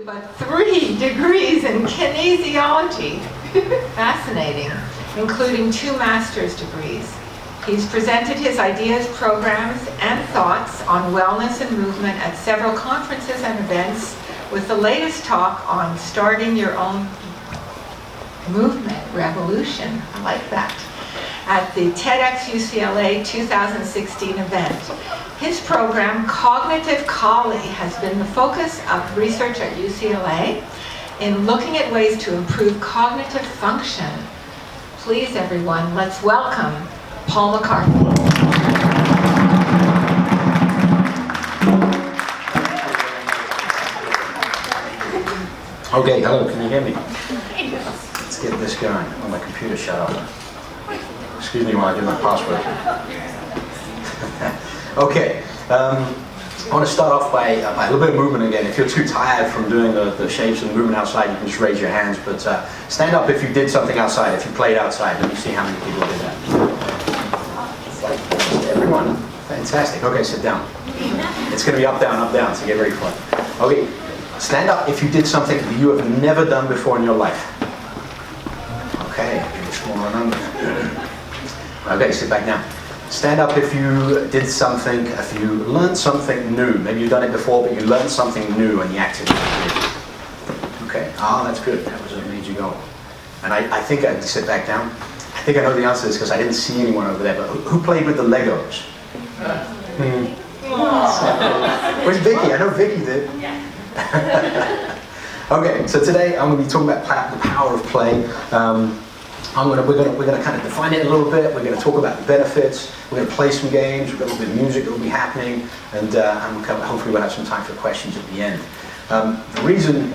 But 3 degrees in kinesiology. Fascinating, including 2 master's degrees. He's presented his ideas, programs, and thoughts on wellness and movement at several conferences and events, with the latest talk on starting your own movement revolution. I like that. At the TEDx UCLA 2016 event. His program, Cognitive Collie, has been the focus of research at UCLA in looking at ways to improve cognitive function. Please, everyone, let's welcome Paul McCarthy. Okay, hello, can you hear me? Let's get this going. Oh, my computer shut off. Excuse me while I do my password. Okay, I want to start off by a little bit of movement again. If you're too tired from doing the shapes and movement outside, you can just raise your hands, but stand up if you did something outside, if you played outside. Let me see how many people did that. Everyone, fantastic. Okay, sit down. It's going to be up, down, so get ready for it. Okay, stand up if you did something that you have never done before in your life. Okay, give a smaller number. Okay, sit back down. Stand up if you did something, if you learned something new. Maybe you've done it before, but you learned something new in the activity you did. Okay, that's good. That was what made you go. And I think I sit back down. I think I know the answer to this because I didn't see anyone over there, but who played with the Legos? Where's Vicky? I know Vicky did. Okay, so today I'm going to be talking about the power of play. We're going to kind of define it a little bit. We're going to talk about the benefits. We're going to play some games. We've got a little bit of music that will be happening, and hopefully we'll have some time for questions at the end. The reason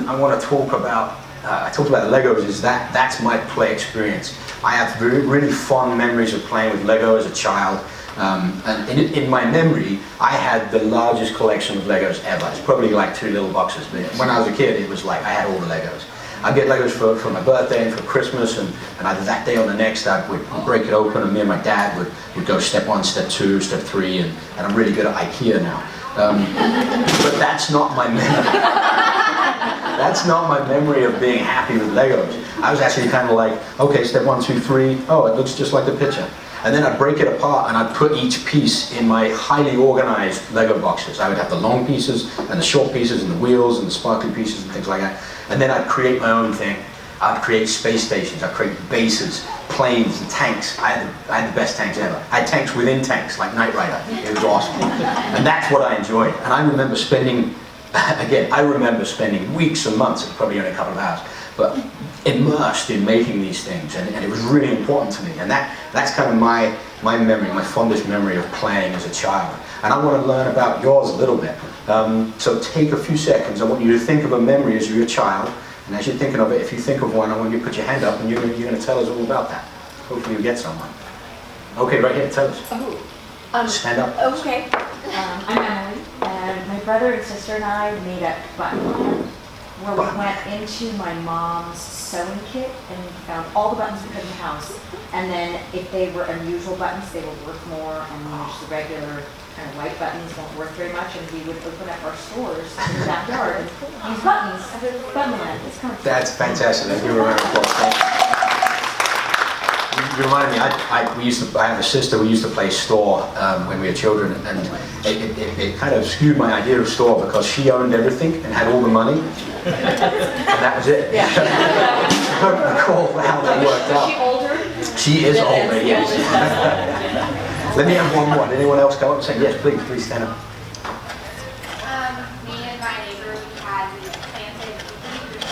I want to talk about I talked about Legos is that's my play experience. I have really fond memories of playing with Lego as a child. And in my memory, I had the largest collection of Legos ever. It's probably like 2 little boxes, but when I was a kid, it was like I had all the Legos. I'd get Legos for my birthday and for Christmas, and either that day or the next, I would break it open, and me and my dad would go step 1, step 2, step 3, and I'm really good at IKEA now. But that's not my memory. That's not my memory of being happy with Legos. I was actually kind of like, okay, step 1, 2, 3, oh, it looks just like the picture. And then I'd break it apart and I'd put each piece in my highly organized Lego boxes. I would have the long pieces and the short pieces and the wheels and the sparkly pieces and things like that. And then I'd create my own thing. I'd create space stations, I'd create bases, planes, and tanks. I had the best tanks ever. I had tanks within tanks, like Knight Rider. It was awesome. And that's what I enjoyed. And I remember spending, weeks and months, probably only a couple of hours, but immersed in making these things, and it was really important to me. And that's kind of my memory, my fondest memory of playing as a child. And I want to learn about yours a little bit. So take a few seconds. I want you to think of a memory as you're a child, and as you're thinking of it, if you think of one, I want you to put your hand up, and you're going to tell us all about that. Hopefully you get someone. Okay, right here, tell us. Stand up. Okay. I'm Emily, and my brother and sister and I made a button where we went into my mom's sewing kit and found all the buttons we could in the house. And then if they were unusual buttons, they were worth more, and just the regular kind of white buttons weren't worth very much. And we would open up our stores in the backyard and use buttons as a button line. It's kind of That's fantastic. Thank you, You remind me, I have a sister, we used to play store when we were children, and it kind of skewed my idea of store because she owned everything and had all the money, and that was it. Yeah. I don't recall how that worked out. Is she older? She is older, yes. Let me have one more. Did anyone else come up and say, yes, please stand up. Me and my neighbor, we planted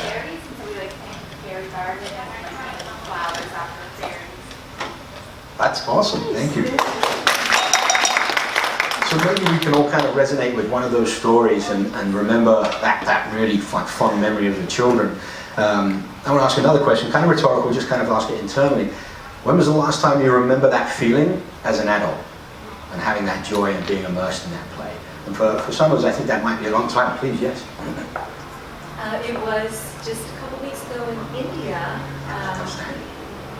berries, and so we planted berry garden and flowers after berries. That's awesome, thank you. So maybe we can all kind of resonate with one of those stories and remember that really fun memory of the children. I want to ask another question, kind of rhetorical, just kind of ask it internally. When was the last time you remember that feeling as an adult and having that joy and being immersed in that play? And for some of us, I think that might be a long time. Please, yes. It was just a couple weeks ago in India,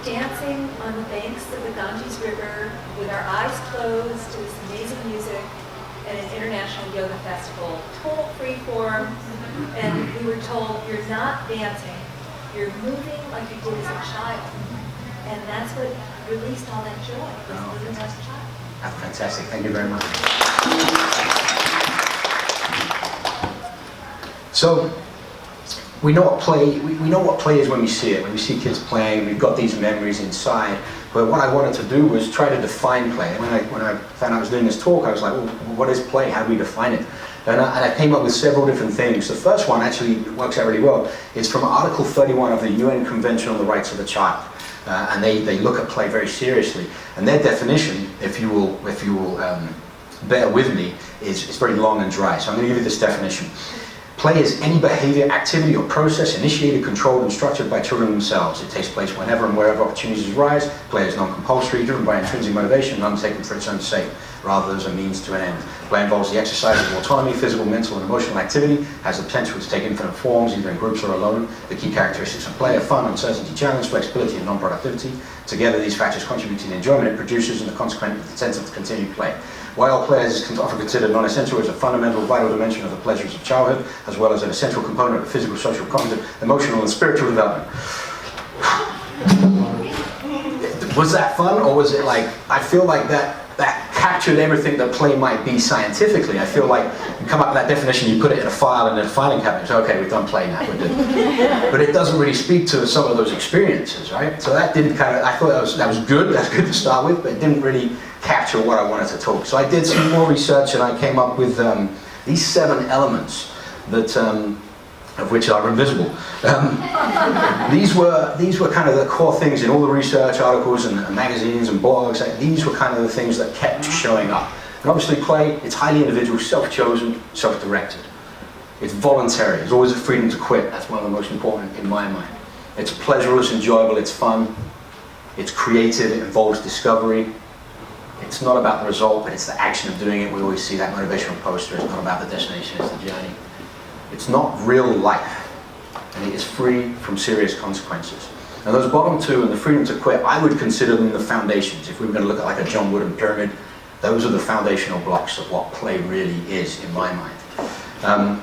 dancing on the banks of the Ganges River with our eyes closed to this amazing music at an international yoga festival. Total perform, and we were told, you're not dancing, you're moving like you did as a child. And that's what released all that joy, was moving as a child. That's fantastic. Thank you very much. So, we know what play is when we see it. When we see kids playing, we've got these memories inside. But what I wanted to do was try to define play. When I found out I was doing this talk, I was like, well, what is play? How do we define it? And I came up with several different things. The first one actually works out really well. It's from Article 31 of the UN Convention on the Rights of the Child. And they look at play very seriously. And their definition, if you will bear with me, is very long and dry. So I'm going to give you this definition. Play is any behavior, activity, or process initiated, controlled, and structured by children themselves. It takes place whenever and wherever opportunities arise. Play is non-compulsory, driven by intrinsic motivation, and undertaken for its own sake, rather as a means to an end. Play involves the exercise of autonomy, physical, mental, and emotional activity, has the potential to take infinite forms, either in groups or alone. The key characteristics of play are fun, uncertainty, challenge, flexibility, and non-productivity. Together, these factors contribute to the enjoyment it produces and the consequent sense of continued play. While play is often considered non-essential, it's a fundamental, vital dimension of the pleasures of childhood, as well as an essential component of physical, social, cognitive, emotional, and spiritual development. Was that fun, or was it like, I feel like that captured everything that play might be scientifically. I feel like you come up with that definition, you put it in a file and in a filing cabinet, so okay, we've done play now, we're good. But it doesn't really speak to some of those experiences, right? So that didn't I thought that was good to start with, but it didn't really capture what I wanted to talk. So I did some more research and I came up with these 7 elements that of which are invisible. These were kind of the core things in all the research articles and magazines and blogs. These were kind of the things that kept showing up. And obviously play, it's highly individual, self-chosen, self-directed. It's voluntary, there's always a freedom to quit. That's one of the most important in my mind. It's pleasurable, enjoyable, it's fun. It's creative, it involves discovery. It's not about the result, but it's the action of doing it. We always see that motivational poster. It's not about the destination, it's the journey. It's not real life, and it is free from serious consequences. And those bottom 2 and the freedom to quit, I would consider them the foundations. If we were going to look at like a John Wooden pyramid, those are the foundational blocks of what play really is in my mind.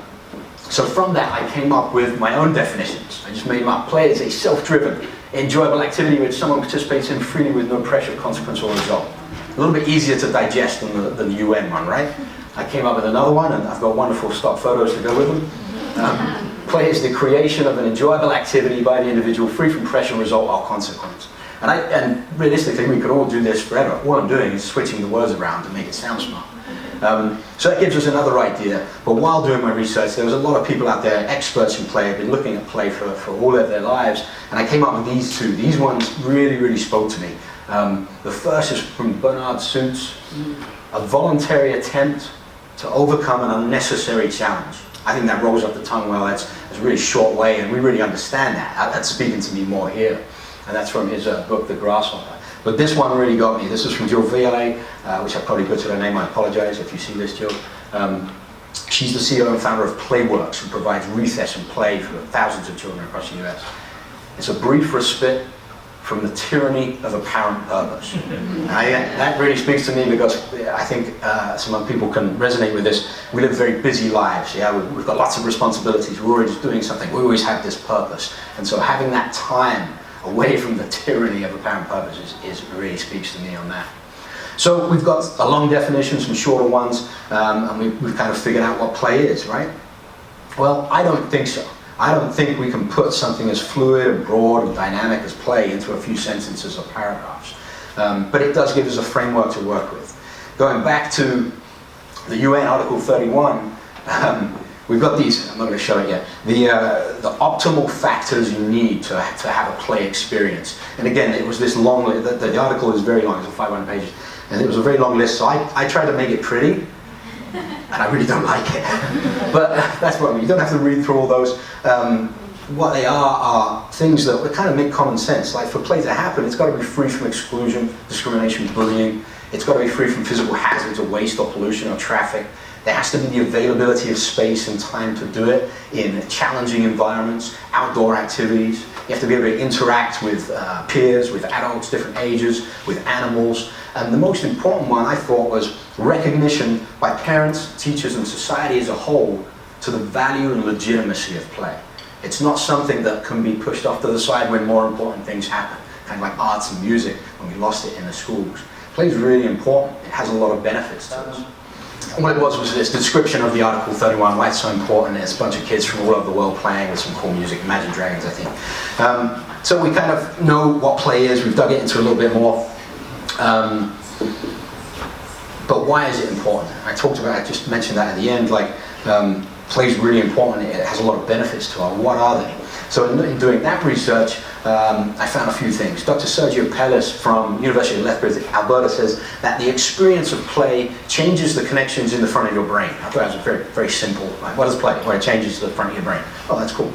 So from that, I came up with my own definitions. I just made them up. Play is a self-driven, enjoyable activity which someone participates in freely with no pressure, consequence, or result. A little bit easier to digest than the UN one, right? I came up with another one, and I've got wonderful stock photos to go with them. Play is the creation of an enjoyable activity by the individual, free from pressure, result, or consequence. And realistically, we could all do this forever. All I'm doing is switching the words around to make it sound smart. So that gives us another idea. But while doing my research, there was a lot of people out there, experts in play, have been looking at play for all of their lives. And I came up with these 2. These ones really, really spoke to me. The first is from Bernard Suits, a voluntary attempt to overcome an unnecessary challenge. I think that rolls off the tongue well. That's a really short way, and we really understand that. That's speaking to me more here. And that's from his book, The Grasshopper. But this one really got me. This is from Jill Vialet, which I probably butchered her name. I apologize if you see this, Jill. She's the CEO and founder of Playworks, who provides recess and play for thousands of children across the US. It's a brief respite from the tyranny of apparent purpose. That really speaks to me because I think some people can resonate with this. We live very busy lives, we've got lots of responsibilities, we're always doing something, we always have this purpose. And so having that time away from the tyranny of apparent purpose really speaks to me on that. So we've got a long definition, some shorter ones, and we've kind of figured out what play is, right? Well, I don't think so. I don't think we can put something as fluid and broad and dynamic as play into a few sentences or paragraphs. But it does give us a framework to work with. Going back to the UN Article 31, we've got these, I'm not going to show it yet, the optimal factors you need to have a play experience. And again, it was this long, the article is very long, it's 500 pages, and it was a very long list, so I tried to make it pretty. And I really don't like it. But that's what I mean. You don't have to read through all those. What they are things that kind of make common sense. Like for play to happen, it's got to be free from exclusion, discrimination, bullying. It's got to be free from physical hazards or waste or pollution or traffic. There has to be the availability of space and time to do it in challenging environments, outdoor activities. You have to be able to interact with peers, with adults, different ages, with animals. And the most important one, I thought, was recognition by parents, teachers, and society as a whole to the value and legitimacy of play. It's not something that can be pushed off to the side when more important things happen, kind of like arts and music when we lost it in the schools. Play is really important. It has a lot of benefits to us. And what it was this description of the Article 31, why it's so important. It's a bunch of kids from all over the world playing with some cool music, Imagine Dragons, I think. So we kind of know what play is. We've dug it into a little bit more. But why is it important? I just mentioned that at the end, like, play is really important. It has a lot of benefits to us. What are they? So in doing that research, I found a few things. Dr. Sergio Pellis from University of Lethbridge, Alberta, says that the experience of play changes the connections in the front of your brain. I thought that was very, very simple. Like, what is play? Well, it changes the front of your brain. Oh, that's cool.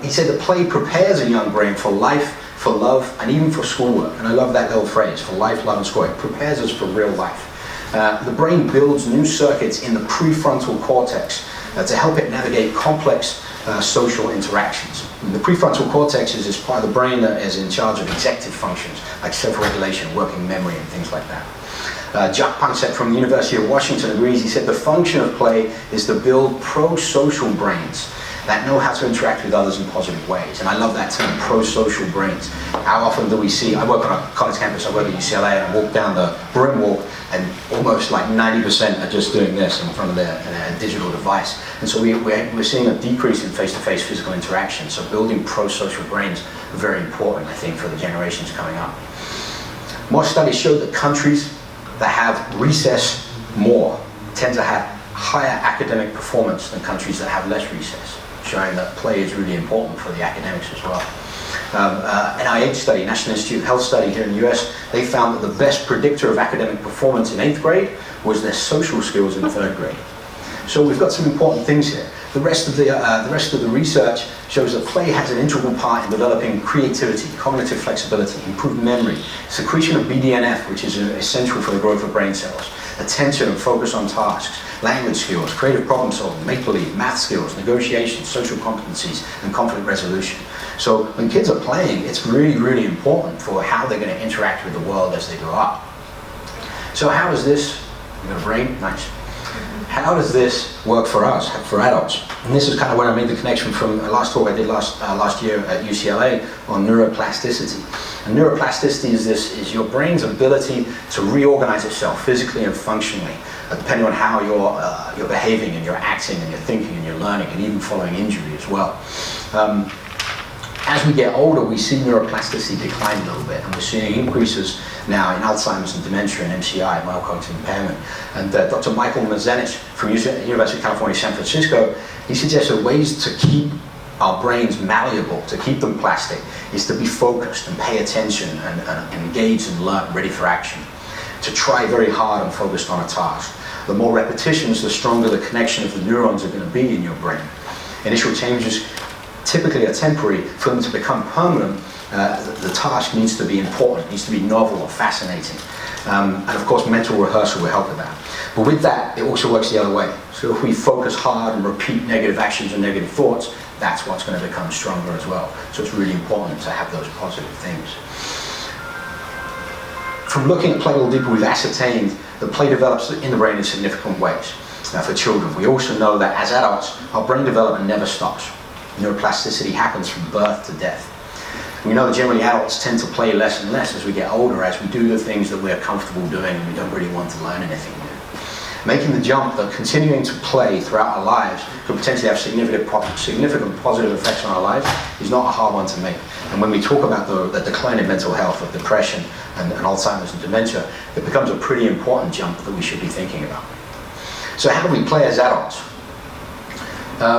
He said that play prepares a young brain for life, for love, and even for schoolwork. And I love that little phrase, for life, love, and schoolwork. It prepares us for real life. The brain builds new circuits in the prefrontal cortex to help it navigate complex social interactions. And the prefrontal cortex is this part of the brain that is in charge of executive functions, like self-regulation, working memory, and things like that. Jack Panksepp from the University of Washington agrees. He said the function of play is to build pro-social brains that know how to interact with others in positive ways. And I love that term, pro-social brains. How often do we see, I work on a college campus, I work at UCLA, and I walk down the broom walk, and almost like 90% are just doing this in front of their digital device. And so we're seeing a decrease in face-to-face physical interaction. So building pro-social brains are very important, I think, for the generations coming up. More studies show that countries that have recess more tend to have higher academic performance than countries that have less recess, showing that play is really important for the academics as well. NIH study, National Institute of Health study here in the US, they found that the best predictor of academic performance in 8th grade was their social skills in 3rd grade. So we've got some important things here. The rest of the research shows that play has an integral part in developing creativity, cognitive flexibility, improved memory, secretion of BDNF, which is essential for the growth of brain cells, attention and focus on tasks, language skills, creative problem solving, make-believe, math skills, negotiation, social competencies, and conflict resolution. So when kids are playing, it's really, really important for how they're going to interact with the world as they grow up. So how does this, you got a brain? Nice. How does this work for us, for adults? And this is kind of where I made the connection from a last talk I did last year at UCLA on neuroplasticity. And neuroplasticity is your brain's ability to reorganize itself physically and functionally, depending on how you're behaving and you're acting and you're thinking and you're learning and even following injury as well. As we get older, we see neuroplasticity decline a little bit, and we're seeing increases now in Alzheimer's and dementia and MCI, mild cognitive impairment. And Dr. Michael Dubin from University of California, San Francisco, he suggested ways to keep our brains malleable, to keep them plastic, is to be focused and pay attention and engage and learn, ready for action. To try very hard and focused on a task. The more repetitions, the stronger the connection of the neurons are going to be in your brain. Initial changes typically are temporary. For them to become permanent, the task needs to be important, needs to be novel or fascinating. And of course, mental rehearsal will help with that. But with that, it also works the other way. So if we focus hard and repeat negative actions and negative thoughts, that's what's going to become stronger as well. So it's really important to have those positive things. From looking at play a little deeper, we've ascertained that play develops in the brain in significant ways. Now for children, we also know that as adults, our brain development never stops. Neuroplasticity happens from birth to death. We know that generally adults tend to play less and less as we get older, as we do the things that we're comfortable doing and we don't really want to learn anything new. Making the jump that continuing to play throughout our lives could potentially have significant positive effects on our lives is not a hard one to make. And when we talk about the decline in mental health, of depression and Alzheimer's and dementia, it becomes a pretty important jump that we should be thinking about. So how do we play as adults?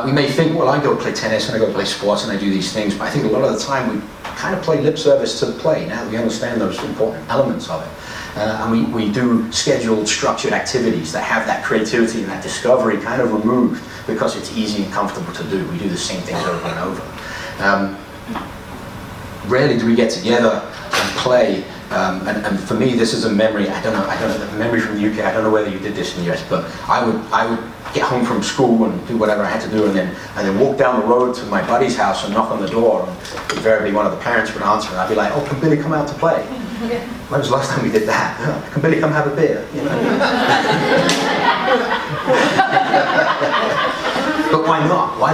We may think, well, I go play tennis and I go play sports and I do these things, but I think a lot of the time we kind of play lip service to the play. Now that we understand those important elements of it. And we do scheduled, structured activities that have that creativity and that discovery kind of removed because it's easy and comfortable to do. We do the same things over and over. Rarely do we get together and play. And for me, this is a memory. I don't know, a memory from the UK. I don't know whether you did this in the US, but I would get home from school and do whatever I had to do, and then walk down the road to my buddy's house and knock on the door, and invariably one of the parents would answer, and I'd be like, "Oh, can Billy come out to play?" When was the last time we did that? Can Billy come have a beer? You know?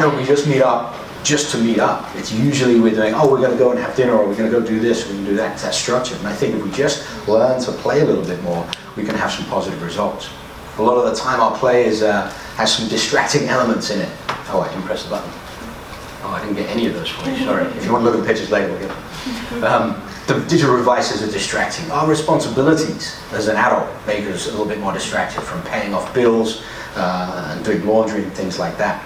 don't we just meet up just to meet up. It's usually we're doing, oh, we're going to go and have dinner, or we're going to go do this, we're going to do that. It's that structure. And I think if we just learn to play a little bit more, we can have some positive results. A lot of the time our play has some distracting elements in it. Oh, I didn't press the button. Oh, I didn't get any of those for you, sorry. If you want to look at the pictures later, we'll get them. The digital devices are distracting. Our responsibilities as an adult make us a little bit more distracted from paying off bills and doing laundry and things like that.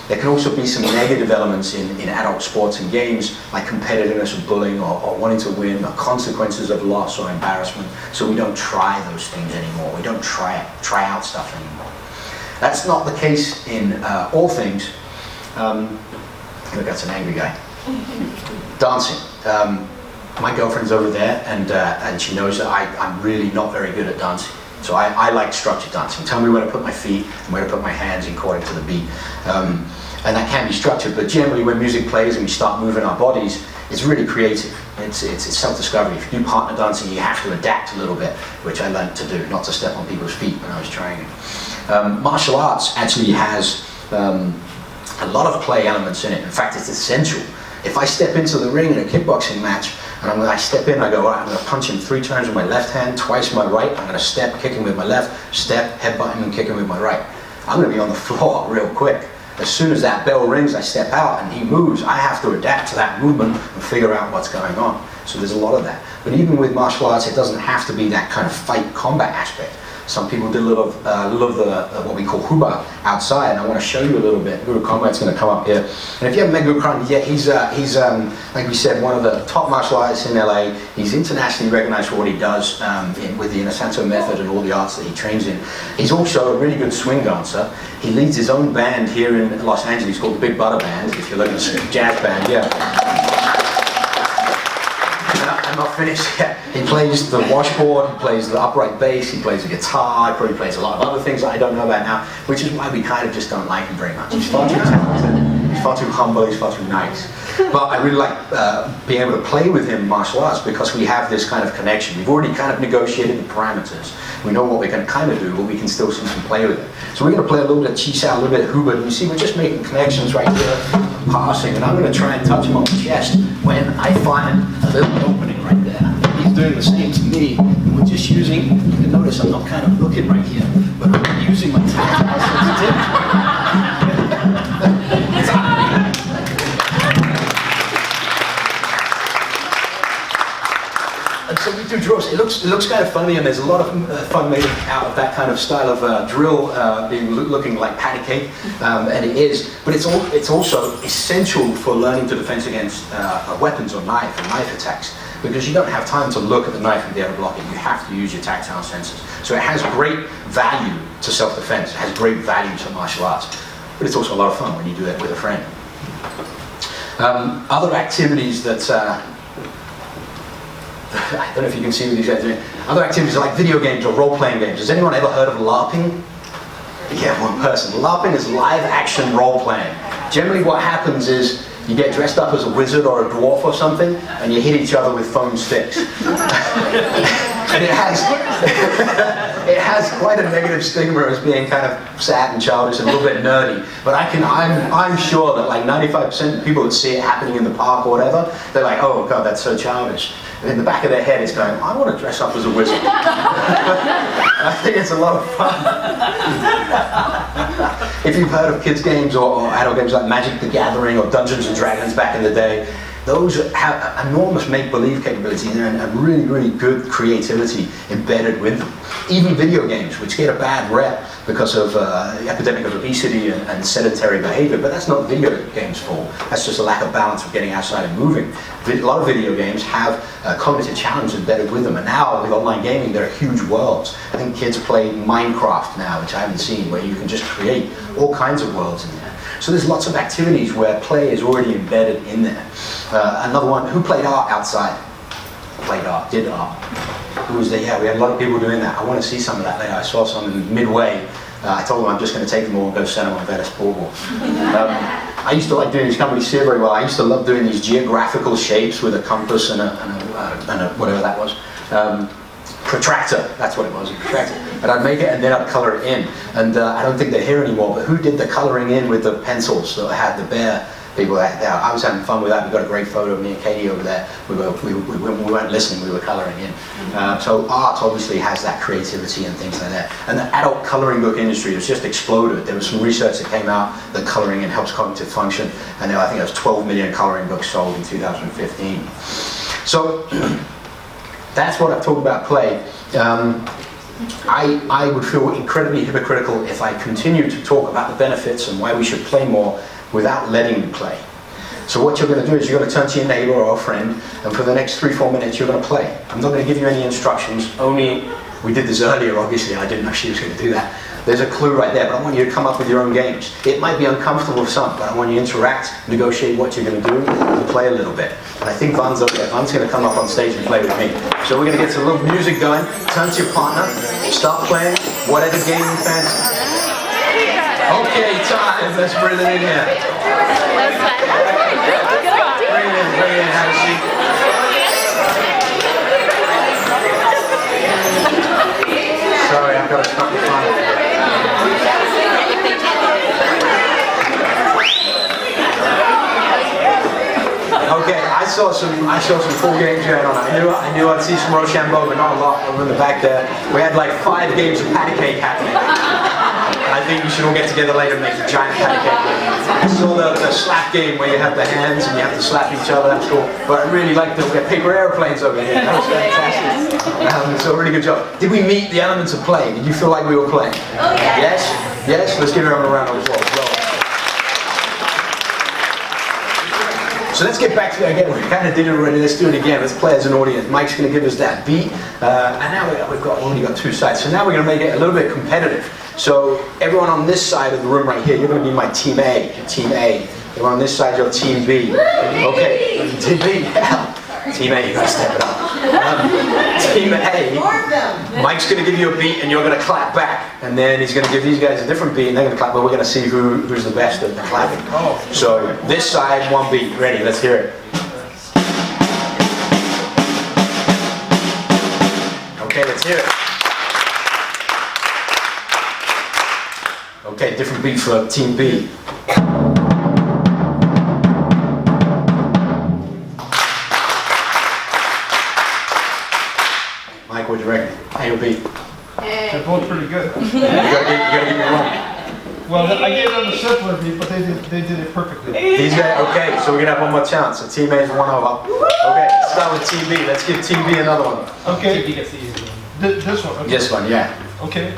There can also be some negative elements in adult sports and games, like competitiveness or bullying or wanting to win, or consequences of loss or embarrassment, so we don't try those things anymore. We don't try out stuff anymore. That's not the case in all things. Look, that's an angry guy. Dancing. My girlfriend's over there, and she knows that I'm really not very good at dancing. So I like structured dancing. Tell me where to put my feet and where to put my hands according to the beat. And that can be structured, but generally when music plays and we start moving our bodies, it's really creative. It's self-discovery. If you do partner dancing, you have to adapt a little bit, which I learned to do, not to step on people's feet when I was trying it. Martial arts actually has a lot of play elements in it. In fact, it's essential. If I step into the ring in a kickboxing match, and I step in, I go, all right, I'm going to punch him 3 times with my left hand, twice with my right, I'm going to step, kick him with my left, step, headbutt him and kick him with my right. I'm going to be on the floor real quick. As soon as that bell rings, I step out and he moves. I have to adapt to that movement and figure out what's going on. So there's a lot of that. But even with martial arts, it doesn't have to be that kind of fight combat aspect. Some people do a little of the what we call huba outside, and I want to show you a little bit. Guru Conrad's going to come up here. And if you haven't met Guru Conrad yet, he's like we said, one of the top martial artists in LA. He's internationally recognized for what he does with the Inasanto method and all the arts that he trains in. He's also a really good swing dancer. He leads his own band here in Los Angeles called the Big Butter Band, if you're looking at a jazz band, yeah. I'm not finished yet. He plays the washboard, he plays the upright bass, he plays the guitar, he probably plays a lot of other things that I don't know about now, which is why we kind of just don't like him very much. He's far too talented, he's far too humble, he's far too nice. But I really like being able to play with him in martial arts because we have this kind of connection. We've already kind of negotiated the parameters. We know what we can kind of do, but we can still see some play with it. So we're going to play a little bit of chi sao, a little bit of huba, and you see we're just making connections right here, passing, and I'm going to try and touch him on the chest when I find a little opening right there. He's doing the same to me, and we're just using, you can notice I'm not kind of looking right here, but I'm using my tactile sensitivity. And so we do drills. It looks kind of funny, and there's a lot of fun made out of that kind of style of drill, looking like patty cake, and it is. But it's also essential for learning to defend against weapons or knife attacks, because you don't have time to look at the knife and be able to block it. You have to use your tactile senses. So it has great value to self-defense. It has great value to martial arts, but it's also a lot of fun when you do it with a friend. Other activities that. I don't know if you can see what these guys are doing. Other activities are like video games or role-playing games. Has anyone ever heard of LARPing? Yeah, one person. LARPing is live-action role-playing. Generally what happens is you get dressed up as a wizard or a dwarf or something, and you hit each other with foam sticks. And it has quite a negative stigma as being kind of sad and childish and a little bit nerdy. But I'm sure that like 95% of people that see it happening in the park or whatever, they're like, oh God, that's so childish. And in the back of their head, it's going, I want to dress up as a wizard. I think it's a lot of fun. If you've heard of kids games or adult games like Magic the Gathering or Dungeons and Dragons back in the day, those have enormous make-believe capability and really, really good creativity embedded with them. Even video games, which get a bad rep because of the epidemic of obesity and sedentary behavior, but that's not video games' fault. That's just a lack of balance of getting outside and moving. A lot of video games have cognitive challenge embedded with them, and now with online gaming, there are huge worlds. I think kids play Minecraft now, which I haven't seen, where you can just create all kinds of worlds in there. So there's lots of activities where play is already embedded in there. Another one, who played art outside? Played art, did art. Who was there? Yeah, we had a lot of people doing that. I want to see some of that later. I saw some midway. I told them I'm just going to take them all and go send them on Venice Boardwalk. I used to like doing these companies here very well. I used to love doing these geographical shapes with a compass and a whatever that was. protractor, that's what it was, a protractor. And I'd make it and then I'd color it in. And I don't think they're here anymore, but who did the coloring in with the pencils that had the bear people? I was having fun with that. We got a great photo of me and Katy over there. We weren't listening, we were coloring in. So art obviously has that creativity and things like that. And the adult coloring book industry has just exploded. There was some research that came out that coloring in helps cognitive function. And I think there was 12 million coloring books sold in 2015. So that's what I've talked about play. I would feel incredibly hypocritical if I continued to talk about the benefits and why we should play more without letting me play. So what you're going to do is you're going to turn to your neighbor or a friend, and for the next 3-4 minutes you're going to play. I'm not going to give you any instructions, only, we did this earlier obviously, I didn't know she was going to do that. There's a clue right there, but I want you to come up with your own games. It might be uncomfortable for some, but I want you to interact, negotiate what you're going to do, and play a little bit. And I think Van's over there. Van's going to come up on stage and play with me. So we're going to get some little music going, turn to your partner, start playing whatever game you fancy. Okay, time. Let's bring it in here. Bring it in, have a seat. Sorry, I've got to stop the fun. Okay, I saw some full games going on. I knew I'd see some Rochambeau, but not a lot over in the back there. We had like 5 games of patty cake happening. I think we should all get together later and make a giant patty cake game. I saw the slap game where you have the hands and you have to slap each other. That's cool. But I really liked we had paper airplanes over here. That was fantastic. So really good job. Did we meet the elements of play? Did you feel like we were playing? Oh yeah. Yes? Yes? Let's give everyone a round of applause. So let's get back to it again. We kind of did it already. Let's do it again. Let's play as an audience. Mike's going to give us that beat. And now we've only got 2 sides. So now we're going to make it a little bit competitive. So everyone on this side of the room right here, you're going to be my team A. Team A. Everyone on this side, you're team B. Okay. Team B. Yeah. Team A, you got to step it up. Team A, Mike's going to give you a beat and you're going to clap back. And then he's going to give these guys a different beat and they're going to clap, but we're going to see who's the best at the clapping. So this side, 1 beat. Ready, let's hear it. Okay, let's hear it. Okay, different beat for Team B. Mike, what do you reckon? A or B? They're both pretty good. You gotta give me one. Well, I gave them the simpler beat, but they did it perfectly. These guys, okay, so we're gonna have one more chance. So Team A is 1 over. Okay, let's start with Team B. Let's give Team B another one. Okay. This one. Okay. This one, yeah. Okay.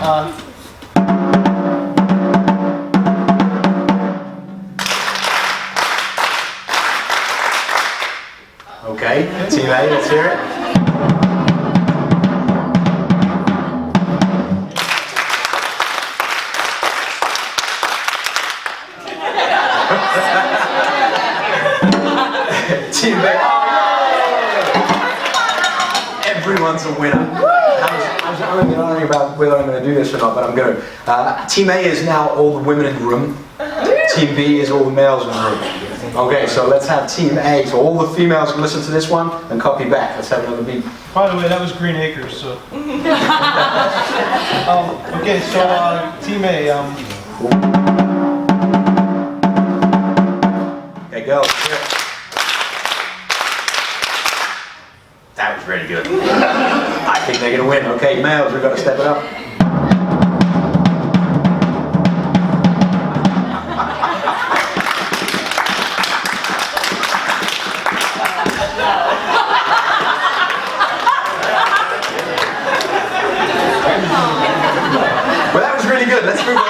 Okay, Team A, let's hear it. Team B. Everyone's a winner. I was arguing about whether I'm going to do this or not, but I'm going to. Team A is now all the women in the room. Team B is all the males in the room. Okay, so let's have Team A. So all the females can listen to this one and copy back. Let's have another beat. By the way, that was Green Acres. So. Okay, so Team A. Okay, girls. That was really good. I think they're going to win. Okay, males, we've got to step it up. Well, that was really good. Let's move on.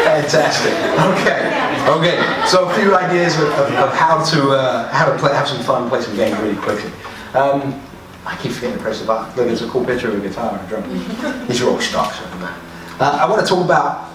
Fantastic. Okay. So a few ideas of how to play, have some fun, play some games really quickly. I keep forgetting to press the button. Look, there's a cool picture of a guitar and a drum. These are all stocks. I want to talk about,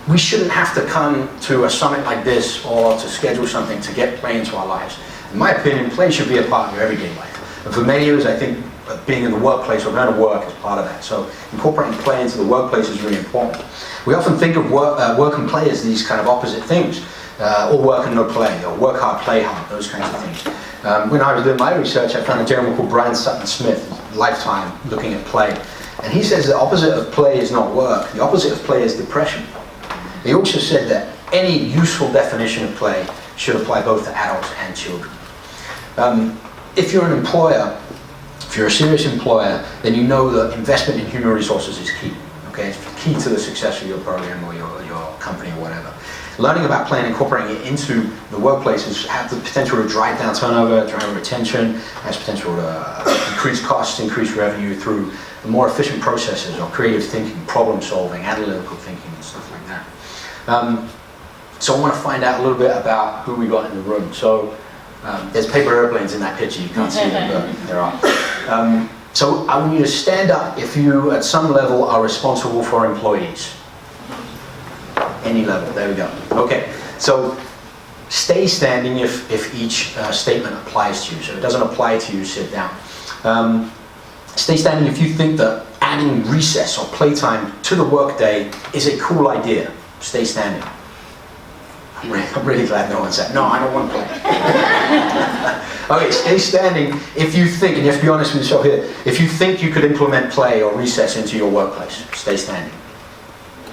we shouldn't have to come to a summit like this or to schedule something to get play into our lives. In my opinion, play should be a part of your everyday life. And for many years, I think being in the workplace or going to work is part of that. So incorporating play into the workplace is really important. We often think of work and play as these kind of opposite things. Or work and no play, or work hard, play hard, those kinds of things. When I was doing my research, I found a gentleman called Brian Sutton Smith, lifetime looking at play. And he says the opposite of play is not work. The opposite of play is depression. He also said that any useful definition of play should apply both to adults and children. If you're an employer, if you're a serious employer, then you know that investment in human resources is key. Okay, it's key to the success of your program or your company or whatever. Learning about play and incorporating it into the workplaces have the potential to drive down turnover, drive retention, has potential to increase costs, increase revenue through more efficient processes or creative thinking, problem solving, analytical thinking and stuff like that. So I want to find out a little bit about who we got in the room. So there's paper airplanes in that picture, you can't see them, but there are. So I want you to stand up if you, at some level, are responsible for employees. Any level, there we go. Okay, so stay standing if each statement applies to you. So if it doesn't apply to you, sit down. Stay standing if you think that adding recess or playtime to the workday is a cool idea. Stay standing. I'm really glad no one said, no, I don't want to play. Okay, stay standing if you think, and you have to be honest with yourself here, if you think you could implement play or recess into your workplace, stay standing.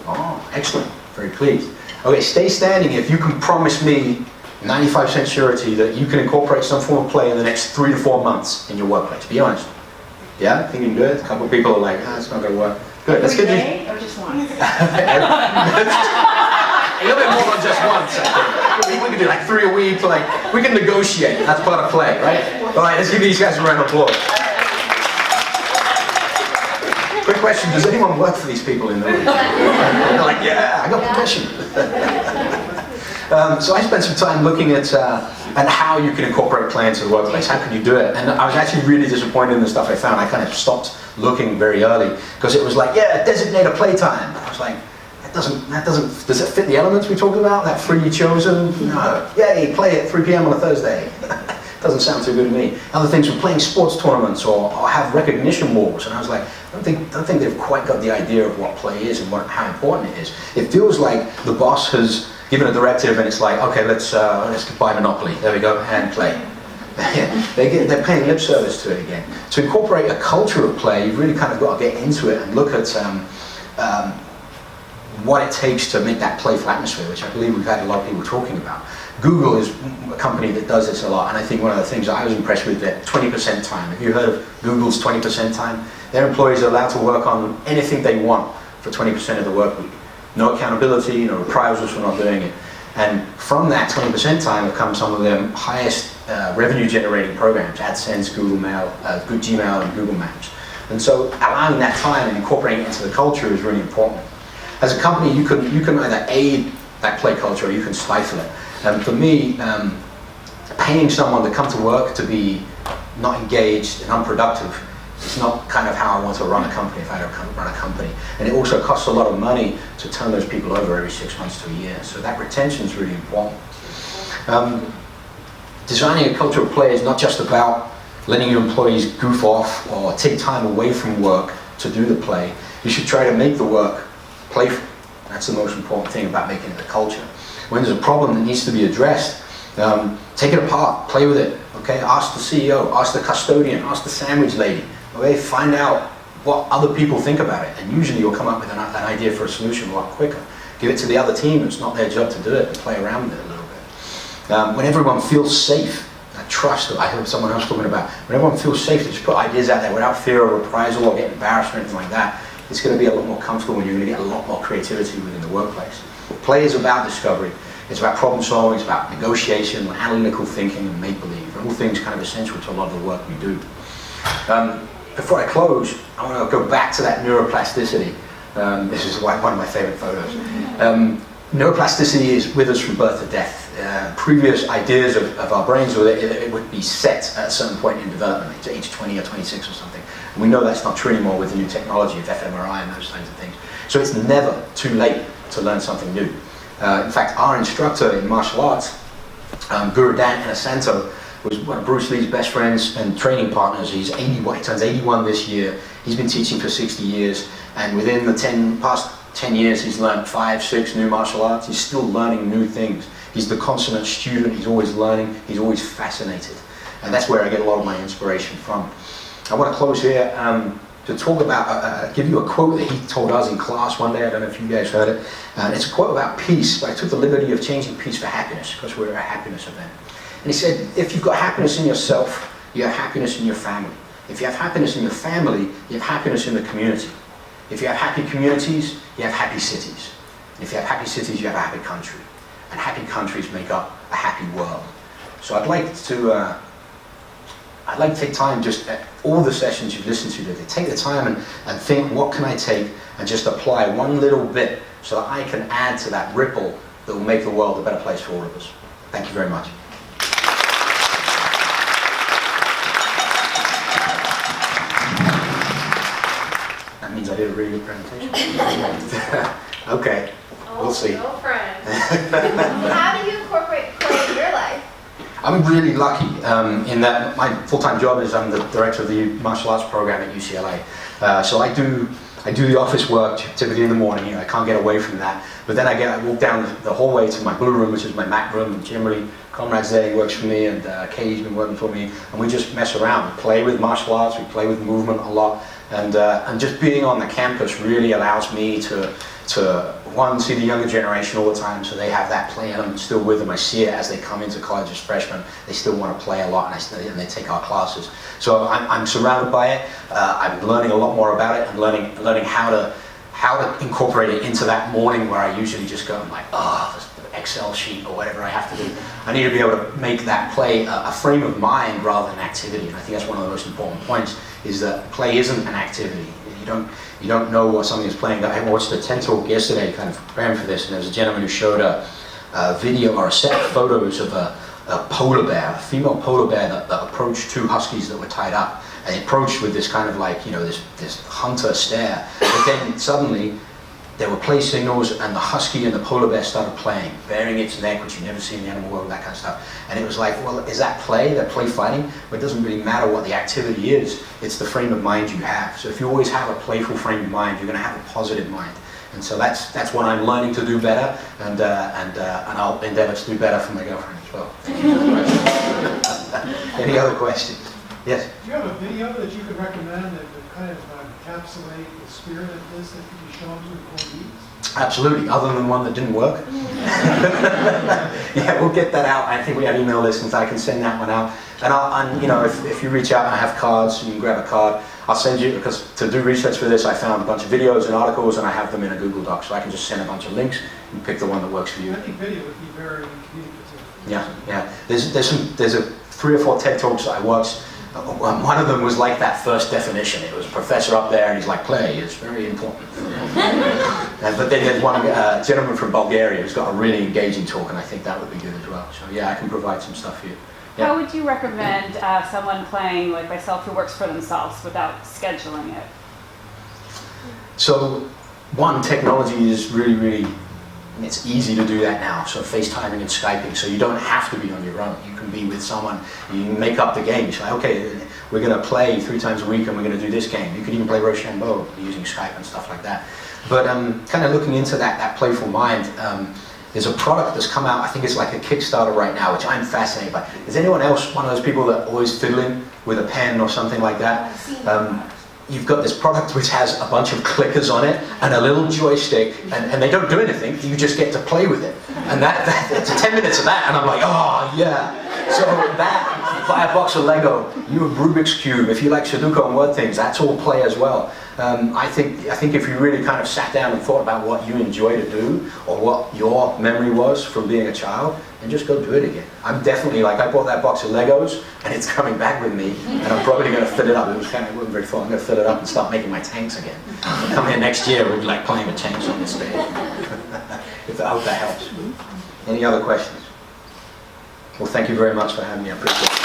Oh, excellent. Very pleased. Okay, stay standing if you can promise me 95% surety that you can incorporate some form of play in the next 3 to 4 months in your workplace. Be honest. Yeah? Think you can do it? A couple of people are like, it's not going to work. Good. Let's get you. Or just once? A little bit more than just once, I think. We can do like 3 a week, like, we can negotiate. That's part of play, right? All right, let's give these guys a round of applause. Quick question, does anyone work for these people in the room? They're like, yeah, I got permission. So I spent some time looking at how you can incorporate play into the workplace. How can you do it? And I was actually really disappointed in the stuff I found. I kind of stopped looking very early because it was like, yeah, designate a playtime. I was like, does it fit the elements we talked about? That freely chosen? No. Yay, play at 3 p.m. on a Thursday. Doesn't sound too good to me. Other things were playing sports tournaments or have recognition walls. And I was like, I don't think they've quite got the idea of what play is and how important it is. It feels like the boss has given a directive and it's like, okay, let's buy Monopoly. There we go, and play. They're paying lip service to it again. To incorporate a culture of play, you've really kind of got to get into it and look at what it takes to make that playful atmosphere, which I believe we've had a lot of people talking about. Google is a company that does this a lot, and I think one of the things I was impressed with, that 20% time. Have you heard of Google's 20% time? Their employees are allowed to work on anything they want for 20% of the work week. No accountability, no reprisals for not doing it. And from that 20% time have come some of their highest revenue generating programs, AdSense, Google Mail, Gmail, and Google Maps. And so allowing that time and incorporating it into the culture is really important. As a company, you can either aid that play culture or you can stifle it. And for me, paying someone to come to work to be not engaged and unproductive is not kind of how I want to run a company if I don't run a company. And it also costs a lot of money to turn those people over every 6 months to a year. So that retention is really important. Designing a culture of play is not just about letting your employees goof off or take time away from work to do the play. You should try to make the work playful. That's the most important thing about making it a culture. When there's a problem that needs to be addressed, take it apart, play with it. Okay, ask the CEO, ask the custodian, ask the sandwich lady. Okay, find out what other people think about it, and usually you'll come up with an idea for a solution a lot quicker. Give it to the other team; it's not their job to do it, and play around with it a little bit. When everyone feels safe, that trust that I heard someone else talking about, when everyone feels safe to just put ideas out there without fear of reprisal or getting embarrassed or anything like that, it's going to be a lot more comfortable and you're going to get a lot more creativity within the workplace. Play is about discovery. It's about problem solving, it's about negotiation, analytical thinking, and make-believe. All things kind of essential to a lot of the work we do. Before I close, I want to go back to that neuroplasticity. This is one of my favorite photos. Neuroplasticity is with us from birth to death. Previous ideas of our brains were that it would be set at a certain point in development, to age 20 or 26 or something. And we know that's not true anymore with the new technology of fMRI and those kinds of things. So it's never too late to learn something new. In fact, our instructor in martial arts, Guru Dan Inosanto, was one of Bruce Lee's best friends and training partners. He's 81, he turns 81 this year. He's been teaching for 60 years, and within the past 10 years, he's learned 5, 6 new martial arts. He's still learning new things. He's the consummate student. He's always learning. He's always fascinated. And that's where I get a lot of my inspiration from. I want to close here to talk about, give you a quote that he told us in class one day. I don't know if you guys heard it. It's a quote about peace. I took the liberty of changing peace for happiness, because we're a happiness event. And he said, if you've got happiness in yourself, you have happiness in your family. If you have happiness in your family, you have happiness in the community. If you have happy communities, you have happy cities. If you have happy cities, you have a happy country. And happy countries make up a happy world. So I'd like to take time, just at all the sessions you've listened to today, take the time and think, what can I take and just apply one little bit so that I can add to that ripple that will make the world a better place for all of us. Thank you very much. That means I did a really good presentation. Okay, we'll see. Girlfriend. How do you incorporate play in your life? I'm really lucky in that my full-time job is I'm the director of the martial arts program at UCLA. So I do the office work typically in the morning. You know, I can't get away from that. But then I walk down the hallway to my blue room, which is my Mac room. And generally, Conrad's there, he works for me, and Katy's been working for me. And we just mess around. We play with martial arts, we play with movement a lot. And just being on the campus really allows me to one, see the younger generation all the time, so they have that play element still with them. I see it as they come into college as freshmen. They still want to play a lot, and they take our classes. So I'm surrounded by it. I'm learning a lot more about it, and learning how to incorporate it into that morning where I usually just go, I'm like, this Excel sheet or whatever I have to do. I need to be able to make that play a frame of mind rather than activity. And I think that's one of the most important points, is that play isn't an activity. You don't know what something is playing. I watched a TED talk yesterday, kind of preparing for this, and there was a gentleman who showed a video or a set of photos of a polar bear, a female polar bear that approached two huskies that were tied up, and it approached with this kind of like, this hunter stare. But then suddenly there were play signals, and the husky and the polar bear started playing, baring its neck, which you never see in the animal world, that kind of stuff. And it was like, well, is that play? They're play fighting? But it doesn't really matter what the activity is. It's the frame of mind you have. So if you always have a playful frame of mind, you're going to have a positive mind. And so that's what I'm learning to do better, and I'll endeavor to do better for my girlfriend as well. Any other questions? Yes? Do you have a video that you could recommend that would kind of encapsulate the spirit of this that could be shown to employees? Absolutely, other than one that didn't work. Yeah, we'll get that out. I think we have email lists, and I can send that one out. And if you reach out, I have cards, you can grab a card. I'll send you, because to do research for this, I found a bunch of videos and articles, and I have them in a Google Doc, so I can just send a bunch of links and pick the one that works for you. I think video would be very communicative. Yeah. There's 3 or 4 TED Talks that I watched. One of them was like that first definition. It was a professor up there, and he's like, play is very important. But then there's one gentleman from Bulgaria who's got a really engaging talk, and I think that would be good as well. So yeah, I can provide some stuff for you. Yeah. How would you recommend someone playing like myself who works for themselves without scheduling it? So one, technology is really, it's easy to do that now. So FaceTiming and Skyping, so you don't have to be on your own. You can be with someone, you can make up the game. You say, okay, we're going to play 3 times a week and we're going to do this game. You could even play Rochambeau using Skype and stuff like that. But kind of looking into that playful mind, there's a product that's come out, I think it's like a Kickstarter right now, which I'm fascinated by. Is anyone else one of those people that always fiddling with a pen or something like that? You've got this product which has a bunch of clickers on it and a little joystick, and they don't do anything, you just get to play with it. And it's 10 minutes of that, and I'm like, oh yeah. So that, buy a box of Lego, you a Rubik's Cube, if you like Sudoku and word things, that's all play as well. I think if you really kind of sat down and thought about what you enjoy to do, or what your memory was from being a child, and just go do it again. I'm definitely like, I bought that box of Legos, and it's coming back with me, and I'm probably going to fill it up. It wasn't very fun. I'm going to fill it up and start making my tanks again. I'll come here next year, we'll be like playing with tanks on this stage. I hope that helps. Any other questions? Well, thank you very much for having me. I appreciate it.